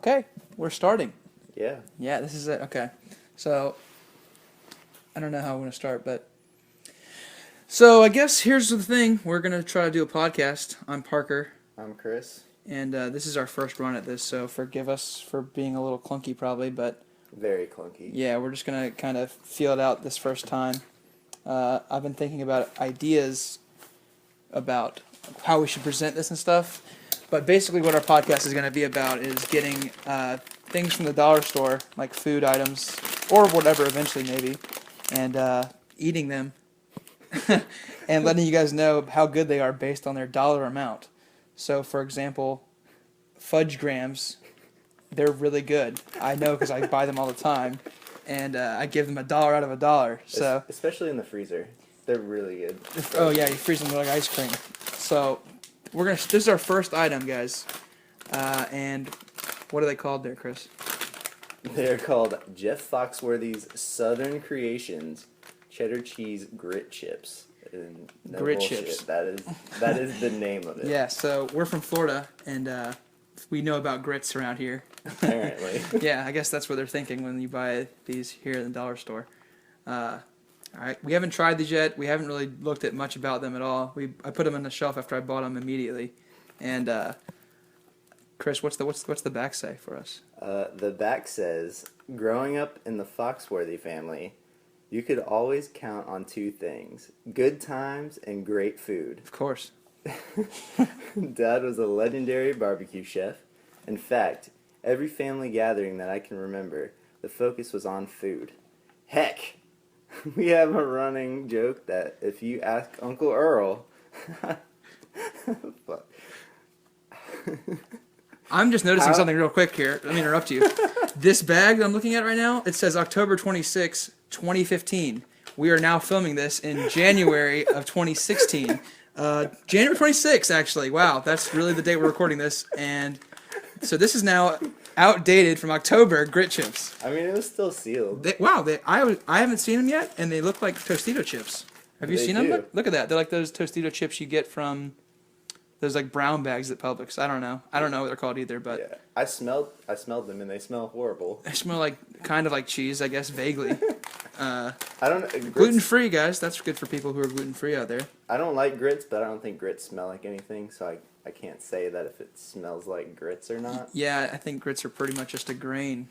Okay, we're starting. Yeah. Yeah, this is it. Okay. So, I don't know how I'm going to start, but... So, I guess here's the thing. We're going to try to do a podcast. I'm Parker. I'm Chris. And this is our first run at this, so forgive us for being a little clunky probably, but... Very clunky. Yeah, we're just going to kind of feel it out this first time. I've been thinking about ideas about how we should present this and stuff. But basically what our podcast is going to be about is getting things from the dollar store, like food items, or whatever eventually maybe, and eating them, and letting you guys know how good they are based on their dollar amount. So, for example, fudge grams, they're really good. I know because I buy them all the time, and I give them $1 out of $1. So especially in the freezer, they're really good. Oh yeah, you freeze them like ice cream. So this is our first item, guys, and what are they called there, Chris? They're called Jeff Foxworthy's Southern Creations Cheddar Cheese Grit Chips. And no Grit bullshit. chips. That is the name of it. Yeah, so we're from Florida, and we know about grits around here. Apparently. Yeah, I guess that's what they're thinking when you buy these here in the dollar store. All right, we haven't tried these yet. We haven't really looked at much about them at all. I put them on the shelf after I bought them immediately. And Chris, what's the back say for us? The back says, growing up in the Foxworthy family, you could always count on two things: good times and great food. Of course. Dad was a legendary barbecue chef. In fact, every family gathering that I can remember, the focus was on food. Heck, we have a running joke that if you ask Uncle Earl... Fuck. I'm just noticing something real quick here. Let me interrupt you. This bag that I'm looking at right now, it says October 26, 2015. We are now filming this in January of 2016. January 26, actually. Wow, that's really the date we're recording this. And so this is now outdated from October grit chips. I mean, it was still sealed. I haven't seen them yet, and they look like Tostito chips. Have you seen them? Look at that. They're like those Tostito chips you get from those like brown bags at Publix. I don't know what they're called either, but yeah. I smelled them, and they smell horrible. They smell kind of like cheese, I guess, vaguely. I don't know. Gluten-free, guys. That's good for people who are gluten-free out there. I don't like grits, but I don't think grits smell like anything, so I can't say that if it smells like grits or not. Yeah, I think grits are pretty much just a grain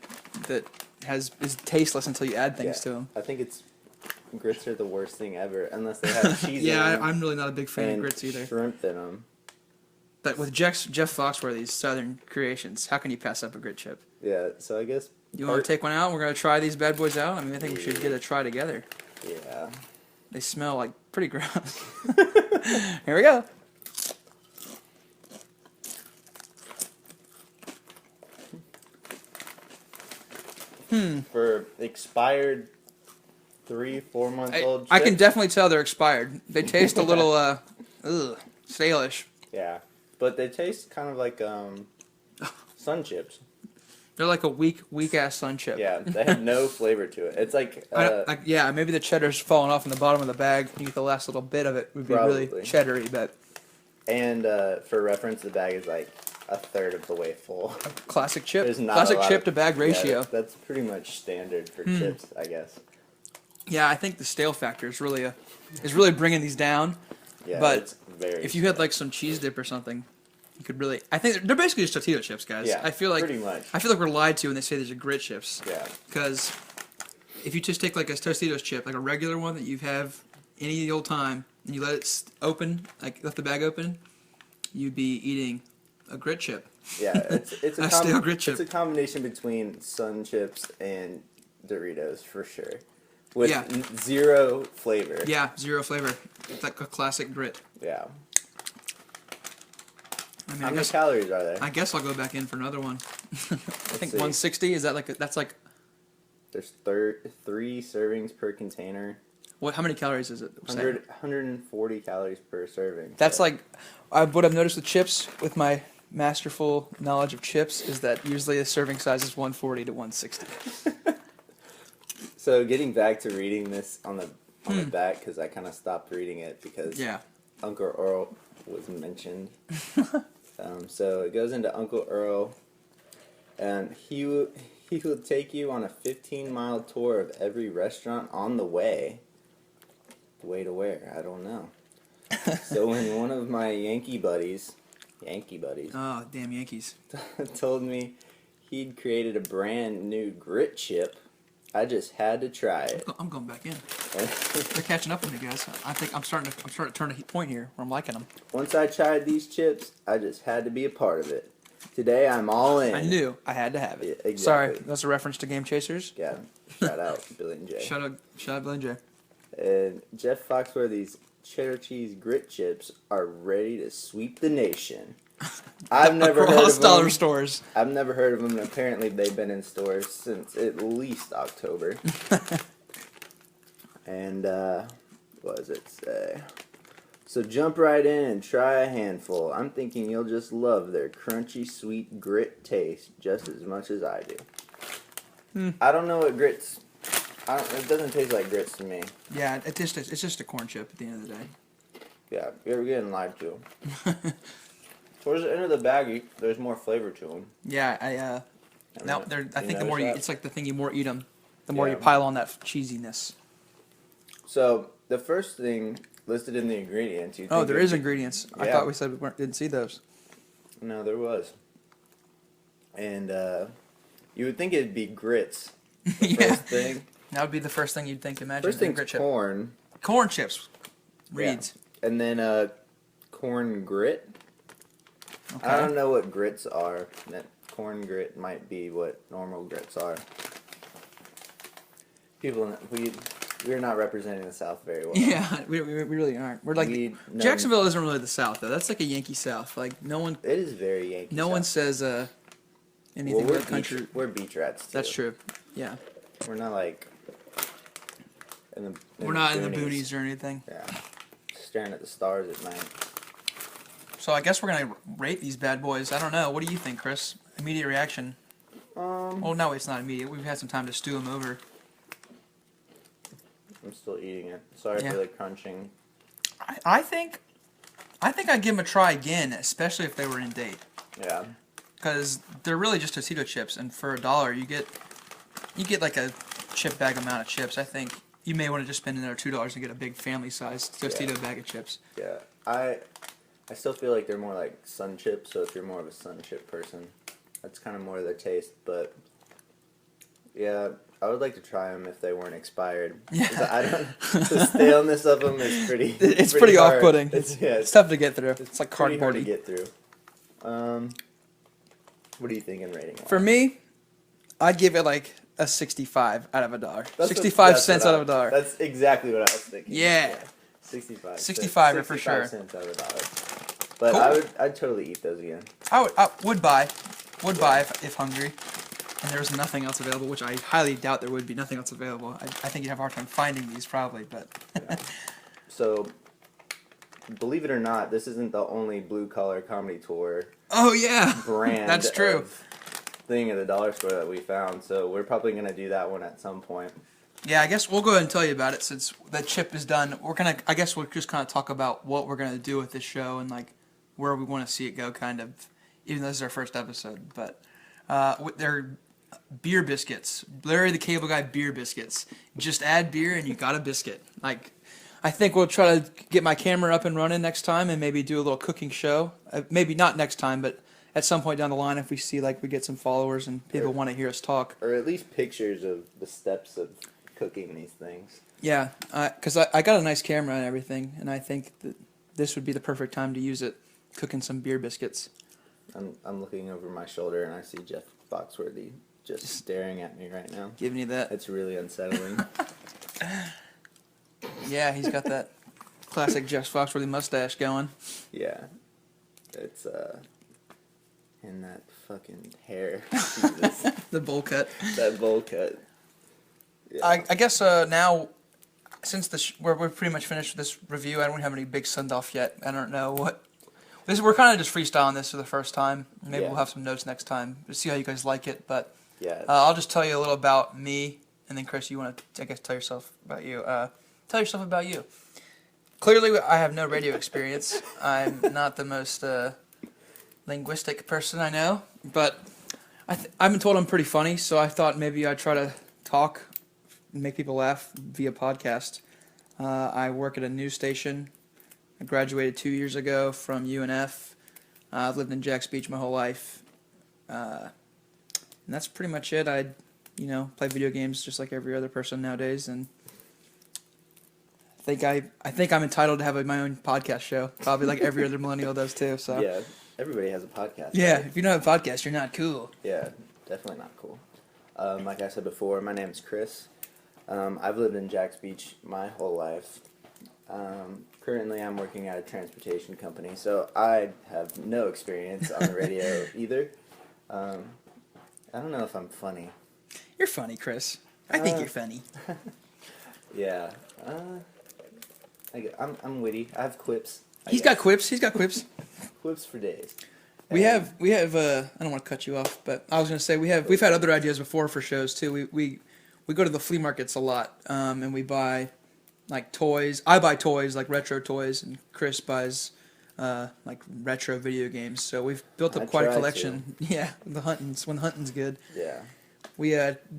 that is tasteless until you add things to them. I think grits are the worst thing ever, unless they have cheese in them. I'm really not a big fan of grits either. Shrimp in them. But with Jeff Foxworthy's Southern Creations, how can you pass up a grit chip? Yeah, so I guess... You want to take one out? We're going to try these bad boys out? I mean, I think we should get a try together. Yeah. They smell like pretty gross. Here we go. For expired 3-4 month old chips. I can definitely tell they're expired. They taste a little stale-ish. Yeah, but they taste kind of like Sun Chips. They're like a weak-ass Sun Chip. Yeah, they have no flavor to it. It's like... maybe the cheddar's falling off in the bottom of the bag. You get the last little bit of it. Would be really cheddary, but... And for reference, the bag is like a third of the way full. Classic chip. Classic chip to bag ratio. Yeah, that's pretty much standard for chips, I guess. Yeah, I think the stale factor is really bringing these down. Yeah, but it's very... If you had like some cheese dip or something, you could really... I think they're basically just tortilla chips, guys. Yeah, I feel like, pretty much. I feel like we're lied to when they say these are grit chips. Yeah. Because if you just take like a Tostitos chip, like a regular one that you have any old time, and you let it open, like left the bag open, you'd be eating a grit chip. Yeah, it's a stale grit chip. It's a combination between Sun Chips and Doritos for sure, with zero flavor. Yeah, zero flavor. It's like a classic grit. Yeah. I mean, How many calories are there? I guess I'll go back in for another one. I think see. 160. Is that that's like? There's 3 servings per container. What? How many calories is it? 140 calories per serving. That's like, what I've noticed with chips, with my masterful knowledge of chips, is that usually the serving size is 140 to 160. So getting back to reading this on the back, because I kind of stopped reading it because Uncle Earl was mentioned. So it goes into Uncle Earl And he will take you on a 15-mile tour of every restaurant on the way. The way to where? I don't know. So when one of my Yankee buddies, Oh, damn Yankees. told me he'd created a brand new grit chip, I just had to try it. I'm going back in. They're catching up with me, guys. I think I'm starting to turn a point here where I'm liking them. Once I tried these chips, I just had to be a part of it. Today I'm all in. I knew I had to have it. Yeah, exactly. Sorry, that's a reference to Game Chasers. Yeah, shout out Billy and Jay. Shout out Bill and Jay. And Jeff Foxworthy's cheddar cheese grit chips are ready to sweep the nation. I've never heard Across of dollar them. stores. I've never heard of them, and apparently they've been in stores since at least October. And what does it say? So jump right in and try a handful. I'm thinking you'll just love their crunchy, sweet grit taste just as much as I do. I don't know what grits. It doesn't taste like grits to me. Yeah, it's just a corn chip at the end of the day. Yeah, you're getting lied to. Towards the end of the bag, there's more flavor to them. Yeah, I think the more you, that? it's like the thing you more eat them, the more Yeah. you pile on that cheesiness. So the first thing listed in the ingredients. Oh, there is ingredients. I Yeah. thought we said we didn't see those. No, there was. And you would think it'd be grits. The Yeah. first thing. That would be the first thing you'd think. Imagine First a thing's grit chip. corn. Corn chips. Reeds. Yeah. And then corn grit. Okay. I don't know what grits are. That corn grit might be what normal grits are. We're not representing the South very well. Yeah, we really aren't. We're like Jacksonville isn't really the South though. That's like a Yankee South. Like no one. It is very Yankee. No one says anything we're about country. We're beach rats too. That's true. Yeah. We're not like. We're not in the boonies or anything. Yeah. Staring at the stars at night. So I guess we're gonna rate these bad boys. I don't know. What do you think, Chris? Immediate reaction. Well, no, it's not immediate. We've had some time to stew them over. I'm still eating it. Sorry Yeah. for the crunching. I think I'd give them a try again, especially if they were in date, Yeah. because they're really just Tostito chips, and for $1 you get like a chip bag amount of chips. I think you may want to just spend another $2 and get a big family-sized Tostito bag of chips. Yeah. I still feel like they're more like sun chips, so if you're more of a sun chip person, that's kind of more their taste, but yeah, I would like to try them if they weren't expired. Yeah. 'Cause I don't, the staleness of them is pretty. It's pretty hard. off-putting. It's It's tough to get through. It's like pretty hard to cardboardy. get through. What are you thinking rating? For me, I'd give it like a 65 out of $1. That's 65 cents what out of $1. That's exactly what I was thinking. Yeah. 65. 65 for sure. 65 cents out of $1. But Cool. I'd totally eat those again. I would buy if hungry, and there was nothing else available, which I highly doubt there would be nothing else available. I think you'd have a hard time finding these probably, but Yeah. So, believe it or not, this isn't the only blue collar comedy tour oh yeah, brand. that's true. Of thing at the dollar store that we found. So we're probably gonna do that one at some point. Yeah, I guess we'll go ahead and tell you about it since the chip is done. I guess we'll just kind of talk about what we're gonna do with this show and like where we want to see it go, kind of. Even though this is our first episode, but they're beer biscuits. Larry the Cable Guy beer biscuits. Just add beer and you got a biscuit. Like, I think we'll try to get my camera up and running next time and maybe do a little cooking show. Maybe not next time, but at some point down the line if we see like we get some followers and people want to hear us talk. Or at least pictures of the steps of cooking these things. Yeah, because I got a nice camera and everything, and I think that this would be the perfect time to use it, cooking some beer biscuits. I'm looking over my shoulder and I see Jeff Foxworthy just staring at me right now. Giving you that. It's really unsettling. Yeah, he's got that classic Jeff Foxworthy mustache going. Yeah. It's and that fucking hair. Jesus. The bowl cut. That bowl cut. Yeah. I guess now, since we're pretty much finished with this review, I don't have any big send-off yet. I don't know what. We're kind of just freestyling this for the first time. Maybe Yeah. we'll have some notes next time to see how you guys like it. But Yeah. I'll just tell you a little about me, and then Chris, you want to, I guess, tell yourself about you. Tell yourself about you. Clearly, I have no radio experience. I'm not the most linguistic person I know, but I've been told I'm pretty funny, so I thought maybe I'd try to talk, and make people laugh via podcast. I work at a news station. I graduated 2 years ago from UNF. I've lived in Jax Beach my whole life. And that's pretty much it. I play video games just like every other person nowadays, and I think I'm entitled to have my own podcast show, probably like every other millennial does too. So Yeah, everybody has a podcast. yeah, Right? if you don't have a podcast, you're not cool. Yeah, definitely not cool. Like I said before, my name's Chris. I've lived in Jax Beach my whole life. Currently, I'm working at a transportation company, so I have no experience on the radio either. I don't know if I'm funny. You're funny, Chris. I think you're funny. Yeah. I'm witty. I have quips. He's got quips. Quips for days. We have. I don't want to cut you off, but I was going to say we've had other ideas before for shows too. We go to the flea markets a lot, and we buy like toys. I buy toys like retro toys, and Chris buys like retro video games. So we've built up quite a collection. Yeah, when the hunting's good. Yeah. We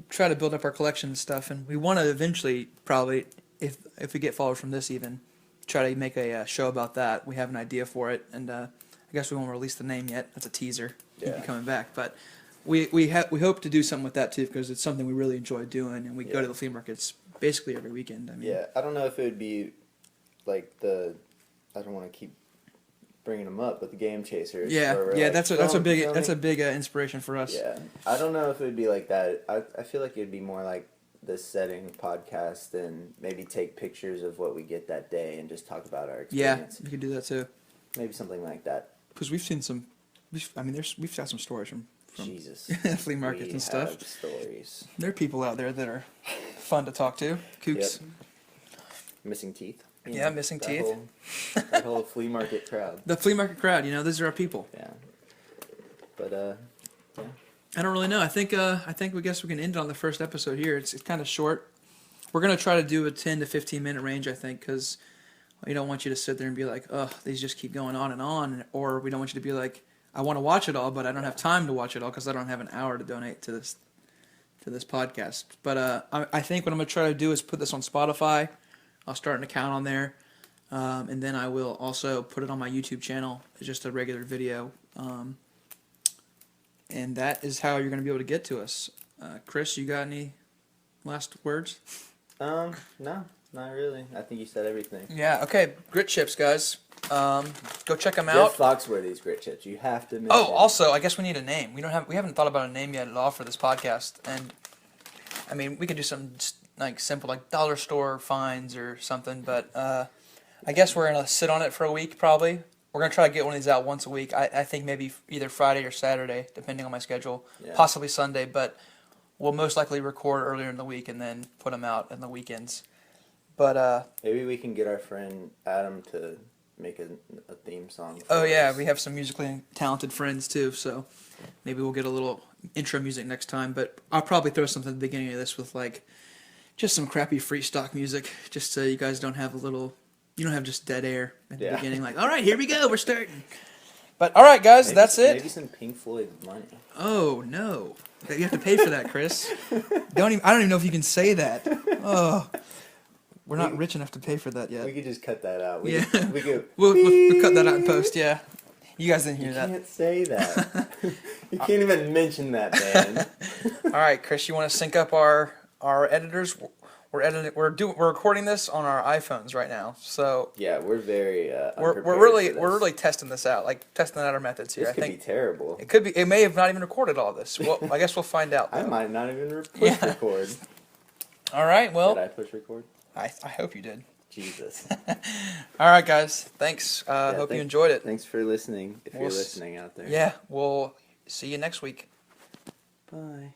try to build up our collection and stuff, and we want to eventually probably, if we get followers from this even, try to make a show about that. We have an idea for it, and I guess we won't release the name yet. That's a teaser. Yeah. Keep coming back, but we hope to do something with that too, because it's something we really enjoy doing, and we go to the flea markets basically every weekend. I mean, Yeah, I don't know if it would be like I don't want to keep bringing them up, but the Game Chasers. Yeah, where we're yeah, like, that's a big inspiration for us. Yeah, I don't know if it would be like that. I feel like it'd be more like this setting podcast and maybe take pictures of what we get that day and just talk about our Yeah, experience. we could do that too. Maybe something like that. Because we've seen some. We've got some stories from Jesus. flea markets We and stuff. have stories. There are people out there that are fun to talk to. Kooks. Yep. Missing teeth. Yeah, missing teeth. That whole flea market crowd. The flea market crowd, those are our people. Yeah. But yeah. I don't really know. I think we guess we can end it on the first episode here. It's kind of short. We're gonna try to do a 10 to 15 minute range, I think, because we don't want you to sit there and be like, oh, these just keep going on, or we don't want you to be like, I want to watch it all, but I don't have time to watch it all because I don't have an hour to donate to this podcast. But I think what I'm gonna try to do is put this on Spotify. I'll start an account on there, and then I will also put it on my YouTube channel. It's just a regular video, and that is how you're going to be able to get to us. Chris, you got any last words? No, not really. I think you said everything. Yeah. Okay. Grit chips, guys. Go check them Jeff out. Foxworthy's grit chips. You have to. Oh, also, I guess we need a name. We haven't thought about a name yet at all for this podcast, and I mean, we could do something like simple, like dollar store finds or something. But I guess we're gonna sit on it for a week, probably. We're gonna try to get one of these out once a week. I think maybe either Friday or Saturday, depending on my schedule. Yeah. Possibly Sunday, but we'll most likely record earlier in the week and then put them out in the weekends. But maybe we can get our friend Adam to make a theme song. oh yeah, we have some musically talented friends too, so maybe we'll get a little intro music next time. But I'll probably throw something at the beginning of this with like just some crappy free stock music, just so you guys don't have just dead air at the beginning. Like, all right, here we go, we're starting. But all right, guys, that's it. Maybe some Pink Floyd money. Oh no, you have to pay for that, Chris. I don't even know if you can say that. Oh. We're not rich enough to pay for that yet. We could just cut that out. We could. We'll cut that out in post. Yeah, you guys didn't hear that. You can't say that. You can't even mention that, man. All right, Chris, you want to sync up our editors? We're recording this on our iPhones right now, so yeah, we're very. we're really testing this out, like testing out our methods here. This I could think be terrible. it could be. It may have not even recorded all this. Well, I guess we'll find out. I Though. might not even push record. All right. Well, did I push record? I hope you did. Jesus. All right, guys. Thanks. Hope you enjoyed it. Thanks for listening. If you're listening out there. Yeah. We'll see you next week. Bye.